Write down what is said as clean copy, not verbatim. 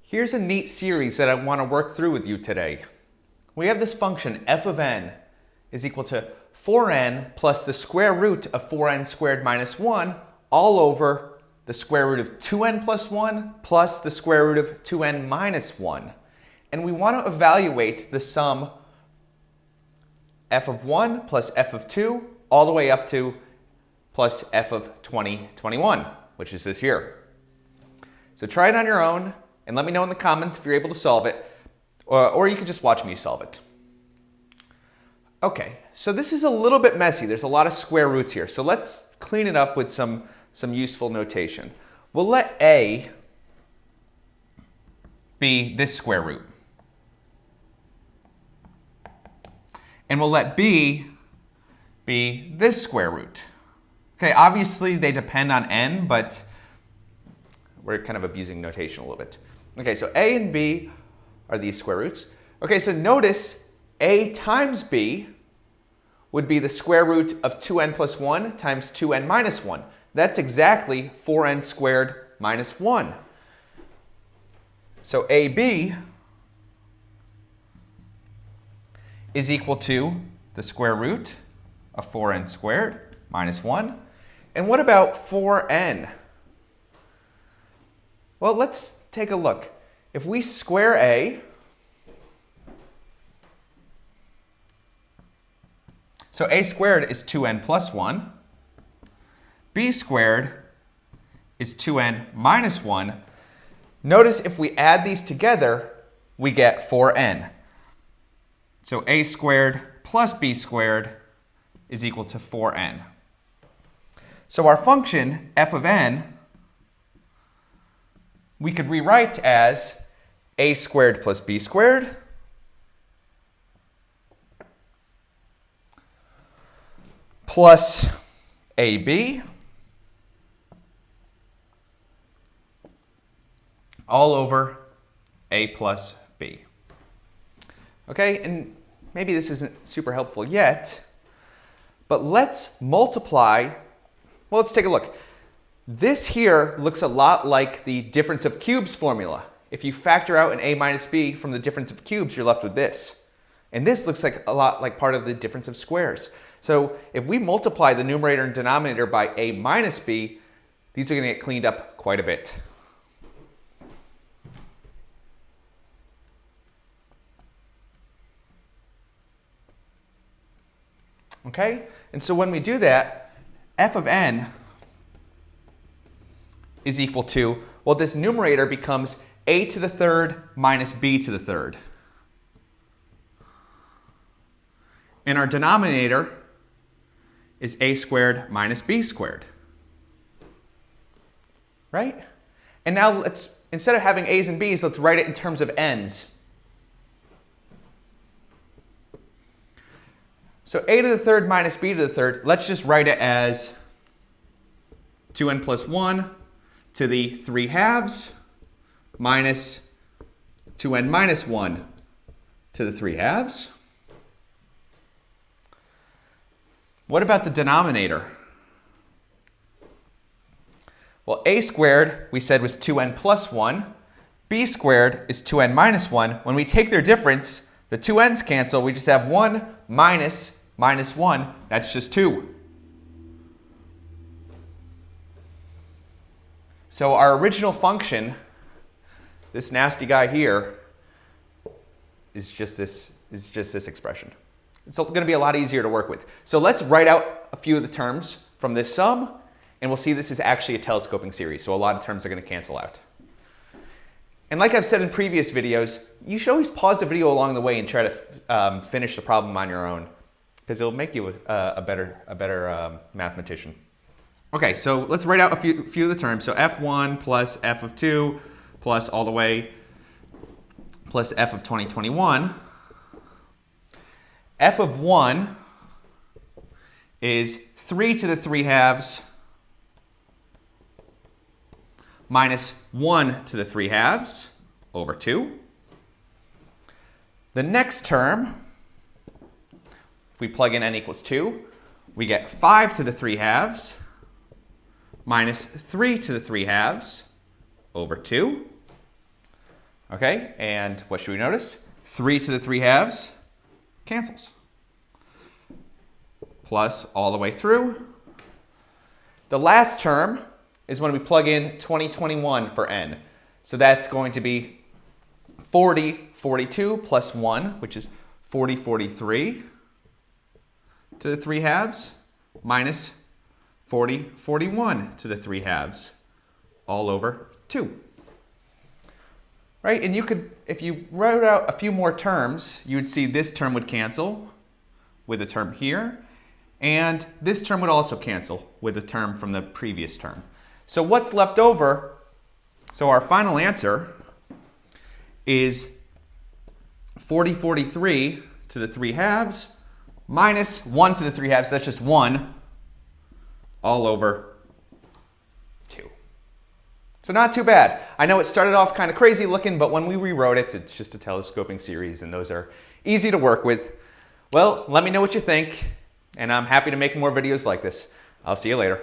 Here's a neat series that I want to work through with you today. We have this function f of n is equal to 4n plus the square root of 4n squared minus 1 all over the square root of 2n plus 1 plus the square root of 2n minus 1. And we want to evaluate the sum f of 1 plus f of 2 all the way up to plus f of 2021, which is this year. So try it on your own and let me know in the comments if you're able to solve it, or you can just watch me solve it. Okay, so this is a little bit messy. There's a lot of square roots here. So let's clean it up with some useful notation. We'll let a be this square root. And we'll let b be this square root. Okay, obviously they depend on n, but we're kind of abusing notation a little bit. Okay, so a and b are these square roots. Okay, so notice a times b would be the square root of 2n plus 1 times 2n minus 1. That's exactly 4n squared minus 1. So ab is equal to the square root of 4n squared minus 1. And what about 4n? Well, let's take a look. If we square a, so a squared is 2n plus 1. B squared is 2n minus 1. Notice if we add these together, we get 4n. So a squared plus b squared is equal to 4n. So our function f of n, we could rewrite as a squared plus b squared plus ab all over a plus b. Okay, and maybe this isn't super helpful yet, but let's multiply. Well, let's take a look. This here looks a lot like the difference of cubes formula. If you factor out an a minus b from the difference of cubes, you're left with this. And this looks like a lot like part of the difference of squares. So if we multiply the numerator and denominator by a minus b, these are going to get cleaned up quite a bit. Okay? And so when we do that, f of n is equal to, well, this numerator becomes a to the third minus b to the third. And our denominator is a squared minus b squared. Right? And now let's, instead of having a's and b's, let's write it in terms of n's. So a to the third minus b to the third, let's just write it as 2n plus 1 to the 3 halves minus 2n minus 1 to the 3 halves. What about the denominator? Well, a squared, we said, was 2n plus 1. B squared is 2n minus 1. When we take their difference, the two n's cancel. We just have 1 minus 1. That's just 2. So our original function, this nasty guy here, is just this expression. It's going to be a lot easier to work with. So let's write out a few of the terms from this sum, and we'll see this is actually a telescoping series, so a lot of terms are going to cancel out. And like I've said in previous videos, you should always pause the video along the way and try to finish the problem on your own, because it'll make you a better mathematician. Okay, so let's write out a few of the terms. So f1 plus f of 2 plus all the way plus f of 2021. F of 1 is 3 to the 3 halves minus 1 to the 3 halves over 2. The next term, if we plug in n equals 2, we get 5 to the 3 halves minus 3 to the 3 halves over 2. Okay, and what should we notice? 3 to the 3 halves cancels. Plus all the way through. The last term is when we plug in 2021 for n. So that's going to be 40, 42 plus 1, which is 40, 43 to the 3 halves, minus 40, 41 to the 3 halves, all over 2. Right, and you could, if you wrote out a few more terms, you would see this term would cancel with a term here, and this term would also cancel with a term from the previous term. So what's left over, so our final answer is 40, 43 to the 3 halves, minus 1 to the 3 halves, that's just 1, all over 2. So not too bad. I know it started off kind of crazy looking, but when we rewrote it, it's just a telescoping series, and those are easy to work with. Well, let me know what you think, and I'm happy to make more videos like this. I'll see you later.